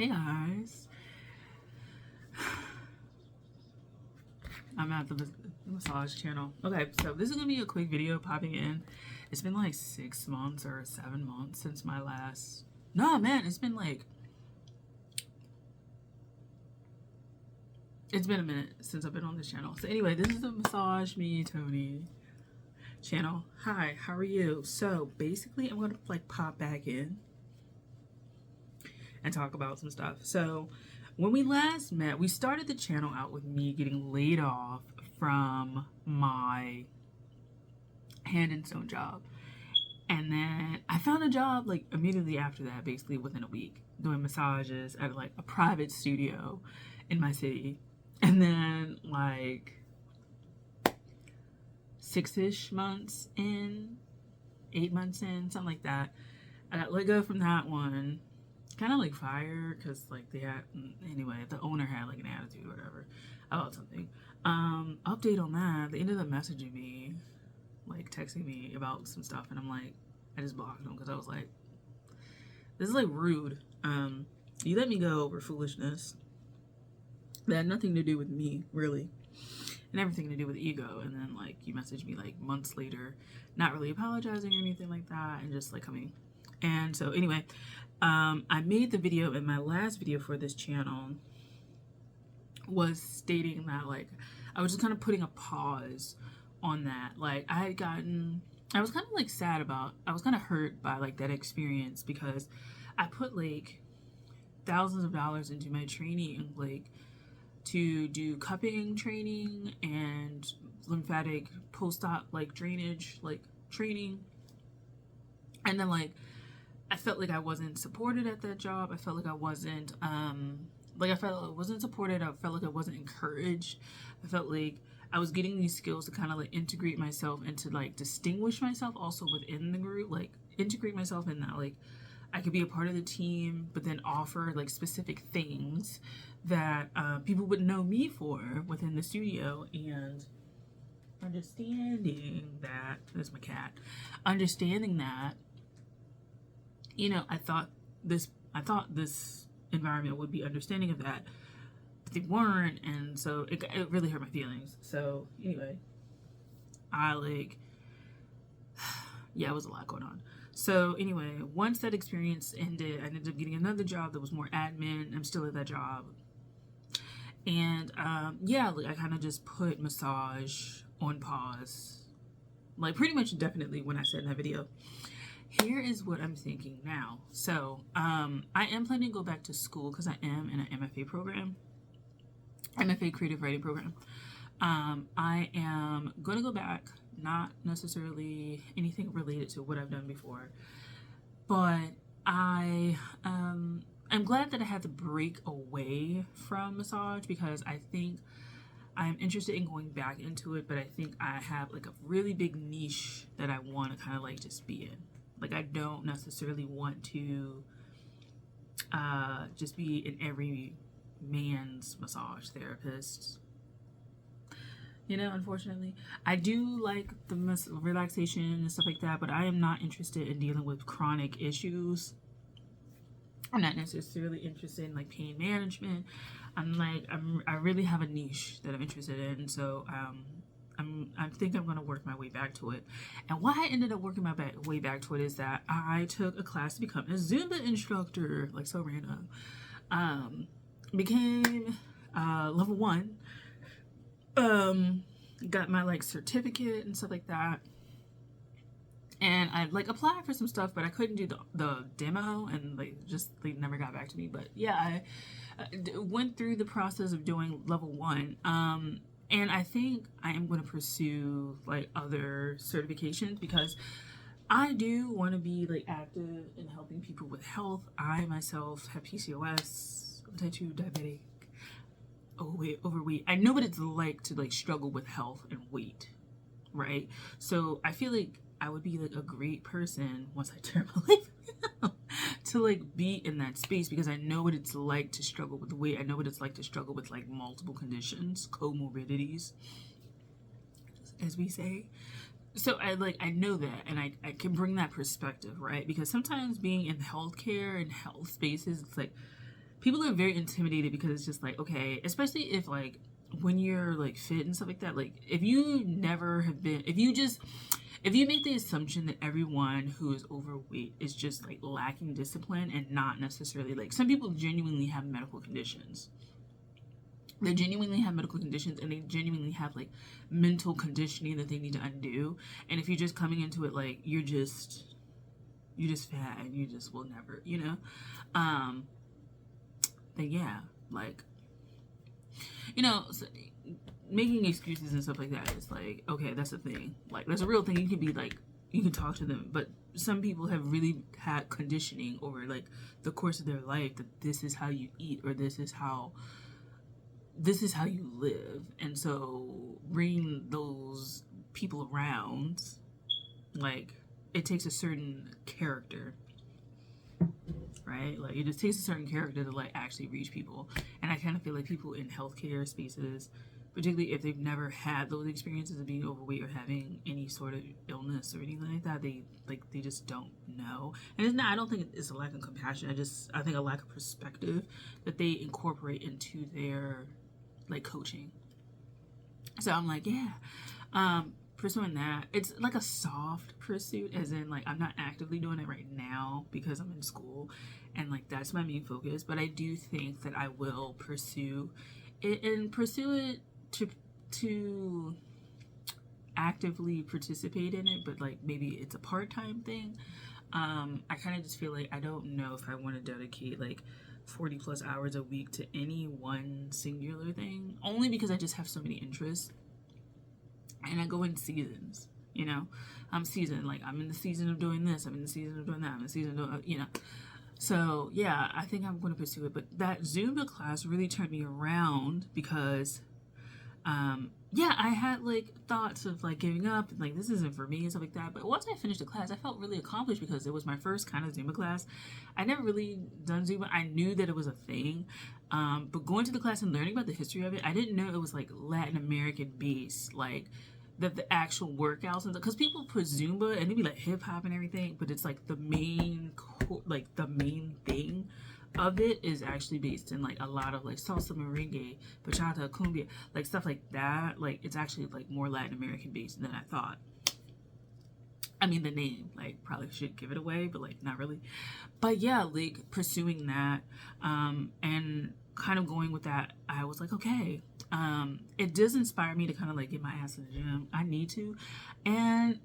Hey guys, I'm at the massage channel. Okay, so this is gonna be a quick video popping in. It's been like 6 months or 7 months since my last. No, man, it's been a minute since I've been on this channel. So anyway, this is the Massage Me Tony channel. Hi, how are you? So basically, I'm gonna like pop back in and talk about some stuff. So when we last met, we started the channel out with me getting laid off from my hand and sewn job. And then I found a job like immediately after that, basically within a week, doing massages at like a private studio in my city. And then like 6-ish months in, 8 months in, something like that, I got let go from that one. Kind of like fired because like they had, anyway, the owner had like an attitude or whatever about something. Update on that, they ended up messaging me, like texting me about some stuff, and I'm like, I just blocked them because I was like, this is like rude. You let me go over foolishness that had nothing to do with me, really, and everything to do with ego. And then like you message me like months later, not really apologizing or anything like that, and just like coming. And so anyway, I made the video, in my last video for this channel was stating that like I was just kind of putting a pause on that. Like I was kind of like sad about, I was kind of hurt by like that experience because I put like thousands of dollars into my training, like to do cupping training and lymphatic post-op like drainage like training. And then like I felt like I wasn't supported at that job. I felt like I wasn't supported. I felt like I wasn't encouraged. I felt like I was getting these skills to kind of like integrate myself and to like distinguish myself also within the group, like integrate myself in that like I could be a part of the team, but then offer like specific things that people would know me for within the studio. And understanding that, there's my cat, understanding that, you know, I thought this environment would be understanding of that, but they weren't, and so it really hurt my feelings. So anyway, I like, yeah, it was a lot going on. So anyway, once that experience ended, I ended up getting another job that was more admin. I'm still at that job, and yeah, like I kind of just put massage on pause, like pretty much definitely when I said in that video. Here is what I'm thinking now. So I am planning to go back to school because I am in an MFA program, MFA creative writing program. I am going to go back, not necessarily anything related to what I've done before, but I'm glad that I had to break away from massage because I think I'm interested in going back into it, but I think I have like a really big niche that I want to kind of like just be in. Like I don't necessarily want to just be in every man's massage therapist. You know, unfortunately, I do like the relaxation and stuff like that, but I am not interested in dealing with chronic issues. I'm not necessarily interested in like pain management. I really have a niche that I'm interested in, so I think I'm gonna work my way back to it. And why I ended up working my way back to it is that I took a class to become a Zumba instructor, like so random. Became level 1. Got my like certificate and stuff like that. And I like applied for some stuff, but I couldn't do the demo, and like just they never got back to me. But yeah, I went through the process of doing level 1. And I think I am going to pursue like other certifications because I do want to be like active in helping people with health. I myself have PCOS, I'm type 2 diabetic, overweight. I know what it's like to like struggle with health and weight, right? So I feel like I would be like a great person once I turn my life around to like be in that space because I know what it's like to struggle with weight. I know what it's like to struggle with like multiple conditions, comorbidities, as we say. So I know that, and I can bring that perspective, right? Because sometimes being in healthcare and health spaces, it's like people are very intimidated because it's just like, okay, especially if like when you're like fit and stuff like that, like if you never have been, if you make the assumption that everyone who is overweight is just like lacking discipline and not necessarily, like, some people genuinely have medical conditions. They genuinely have medical conditions and they genuinely have like mental conditioning that they need to undo. And if you're just coming into it like you're just fat and you just will never, then yeah, like, so making excuses and stuff like that is like, okay, that's a thing. Like, that's a real thing. You can be like, you can talk to them, but some people have really had conditioning over like the course of their life that this is how you eat or this is how you live. And so bringing those people around, like, it takes a certain character, right? Like, it just takes a certain character to like actually reach people. And I kind of feel like people in healthcare spaces, particularly if they've never had those experiences of being overweight or having any sort of illness or anything like that, they just don't know. And it's not, I don't think it's a lack of compassion. I think a lack of perspective that they incorporate into their like coaching. So I'm like, yeah, pursuing that. It's like a soft pursuit, as in like I'm not actively doing it right now because I'm in school and like that's my main focus, but I do think that I will pursue it and pursue it to actively participate in it, but like maybe it's a part-time thing. I kind of just feel like I don't know if I want to dedicate like 40 plus hours a week to any one singular thing, only because I just have so many interests and I go in seasons, I'm in the season of doing this, I'm in the season of doing that, I'm in the season of doing, so yeah, I think I'm going to pursue it. But that Zumba class really turned me around because yeah, I had like thoughts of like giving up and like this isn't for me and stuff like that. But once I finished the class, I felt really accomplished because it was my first kind of Zumba class. I never really done Zumba. I knew that it was a thing, but going to the class and learning about the history of it, I didn't know it was like Latin American based, like that the actual workouts and because people put Zumba and they be like hip hop and everything, but it's like the main thing of it is actually based in like a lot of like salsa, merengue, bachata, cumbia, like stuff like that. Like it's actually like more Latin American based than I thought. I mean, the name like probably should give it away, but like not really. But yeah, like pursuing that and kind of going with that, I was like, okay, it does inspire me to kind of like get my ass in the gym. I need to, and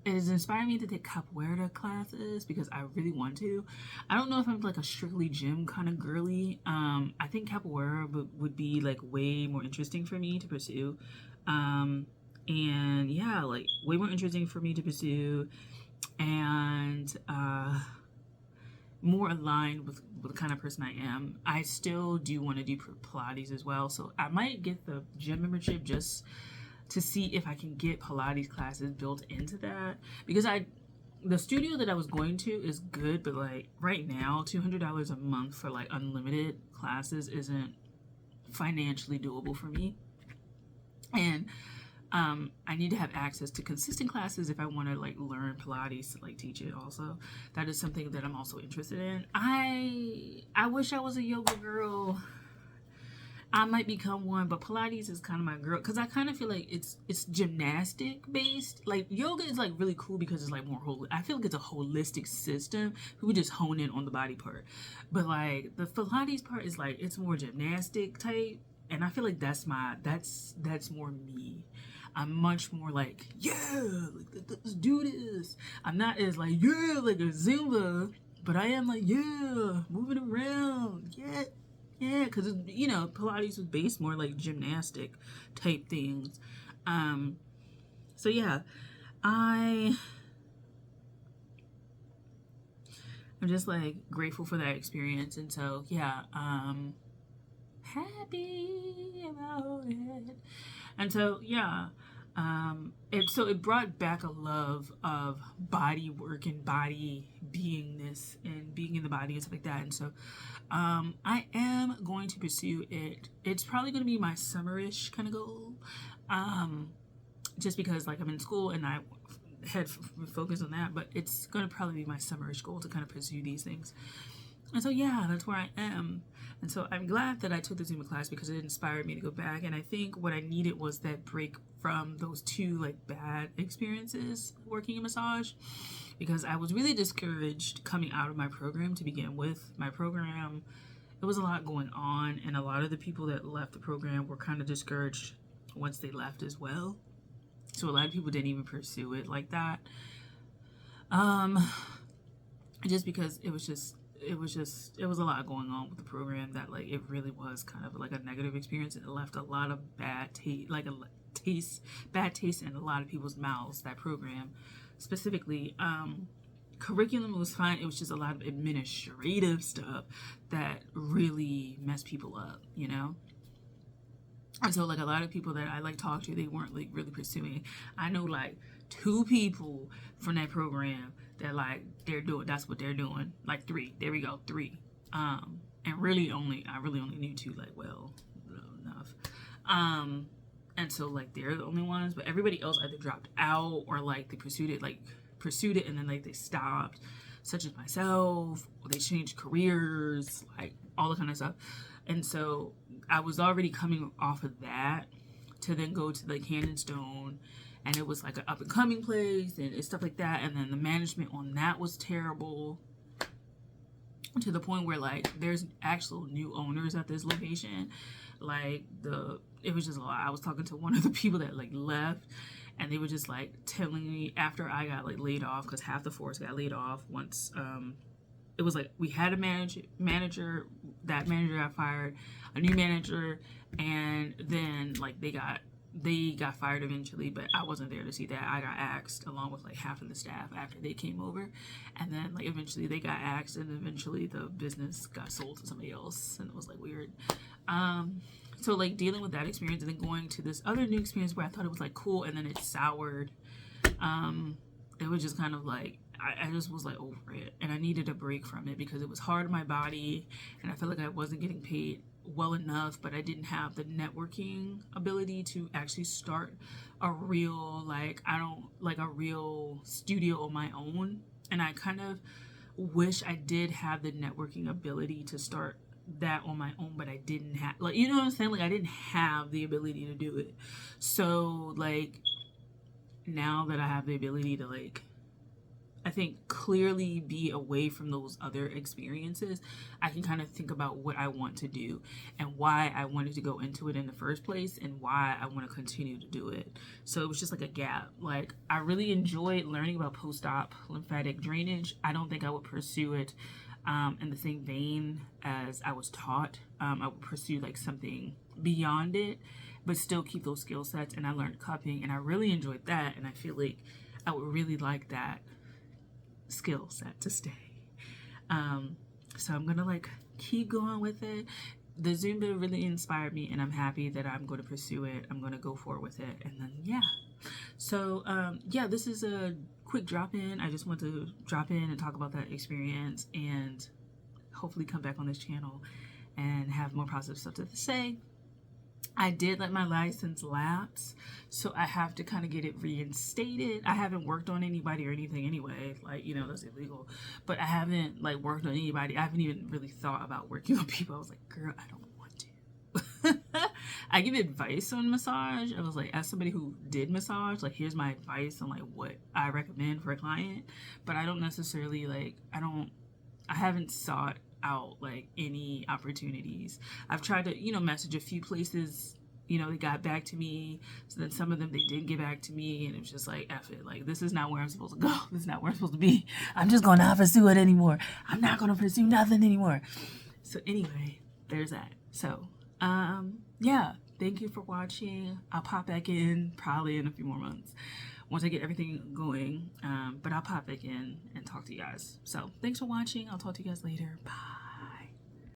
it has inspired me to take capoeira classes because I really want to. I don't know if I'm like a strictly gym kind of girly. I think capoeira would be like way more interesting for me to pursue. And yeah, like way more interesting for me to pursue and more aligned with the kind of person I am. I still do want to do Pilates as well, so I might get the gym membership just to see if I can get Pilates classes built into that, because the studio that I was going to is good, but like right now $200 a month for like unlimited classes isn't financially doable for me. And I need to have access to consistent classes if I want to like learn Pilates to like teach it also. That is something that I'm also interested in. I wish I was a yoga girl. I might become one, but Pilates is kind of my girl because I kind of feel like it's gymnastic based. Like yoga is like really cool because it's like more I feel like it's a holistic system. People just hone in on the body part, but like the Pilates part is like it's more gymnastic type, and I feel like that's more me. I'm much more like, yeah, like let's do this. I'm not as like, yeah, like a Zumba, but I am like, yeah, moving around, yeah, because Pilates was based more like gymnastic type things. So yeah, I'm just like grateful for that experience, and so yeah, happy about it. And so yeah, it brought back a love of body work and body beingness and being in the body and stuff like that. And so I am going to pursue it. It's probably going to be my summerish kind of goal, just because like I'm in school and I had focus on that, but it's going to probably be my summerish goal to kind of pursue these things. And so, yeah, that's where I am. And so I'm glad that I took the Zumba class because it inspired me to go back. And I think what I needed was that break from those two like bad experiences working in massage, because I was really discouraged coming out of my program to begin with. My program, it was a lot going on, and a lot of the people that left the program were kind of discouraged once they left as well. So a lot of people didn't even pursue it like that. Just because it was a lot going on with the program that like it really was kind of like a negative experience, and it left a lot of bad taste in a lot of people's mouths. That program specifically, curriculum was fine. It was just a lot of administrative stuff that really messed people up, you know. And so like a lot of people that I like talk to, they weren't like really pursuing. I know like 2 people from that program that like that's what they're doing. Like 3. There we go, 3. And I really only knew 2 like well enough. And so like they're the only ones, but everybody else either dropped out or like they pursued it and then like they stopped, such as myself, or they changed careers, like all the kind of stuff. And so I was already coming off of that to then go to like Hand and Stone, and it was like an up and coming place and stuff like that. And then the management on that was terrible, to the point where like there's actual new owners at this location. Like it was just a lot. I was talking to one of the people that like left, and they were just like telling me after I got like laid off, because half the force got laid off once. It was like we had a manager, that manager got fired, a new manager, and then like they got fired eventually, but I wasn't there to see that. I got axed along with like half of the staff after they came over, and then like eventually they got axed, and eventually the business got sold to somebody else, and it was like weird. So like dealing with that experience and then going to this other new experience where I thought it was like cool, and then it soured. It was just kind of like I just was like over it, and I needed a break from it because it was hard on my body, and I felt like I wasn't getting paid well enough, but I didn't have the networking ability to actually start a real a real studio on my own. And I kind of wish I did have the networking ability to start that on my own, but I didn't have, like, you know what I'm saying? Like I didn't have the ability to do it. So like now that I have the ability to like, I think clearly be away from those other experiences, I can kind of think about what I want to do and why I wanted to go into it in the first place and why I want to continue to do it. So it was just like a gap. Like I really enjoyed learning about post-op lymphatic drainage. I don't think I would pursue it in the same vein as I was taught. I would pursue like something beyond it, but still keep those skill sets. And I learned cupping, and I really enjoyed that. And I feel like I would really like that skill set to stay. So I'm gonna like keep going with it. The Zumba really inspired me, and I'm happy that I'm going to pursue it. I'm going to go forward with it, and then yeah. So yeah, this is a quick drop in. I just want to drop in and talk about that experience, and hopefully come back on this channel and have more positive stuff to say. I did let my license lapse, so I have to kind of get it reinstated. I haven't worked on anybody or anything anyway, like, you know, that's illegal, but I haven't like worked on anybody. I haven't even really thought about working on people. I was like, girl, I don't want to. I give advice on massage. I was like, as somebody who did massage, like, here's my advice on like what I recommend for a client, but I don't necessarily like, I haven't sought out like any opportunities. I've tried to, you know, message a few places, you know, they got back to me. So then some of them, they didn't get back to me, and it was just like, F it, like, this is not where I'm supposed to go. This is not where I'm supposed to be. I'm just gonna not pursue it anymore. I'm not gonna pursue nothing anymore. So anyway, there's that. So yeah, thank you for watching. I'll pop back in probably in a few more months once I get everything going, but I'll pop back in and talk to you guys. So thanks for watching. I'll talk to you guys later. Bye.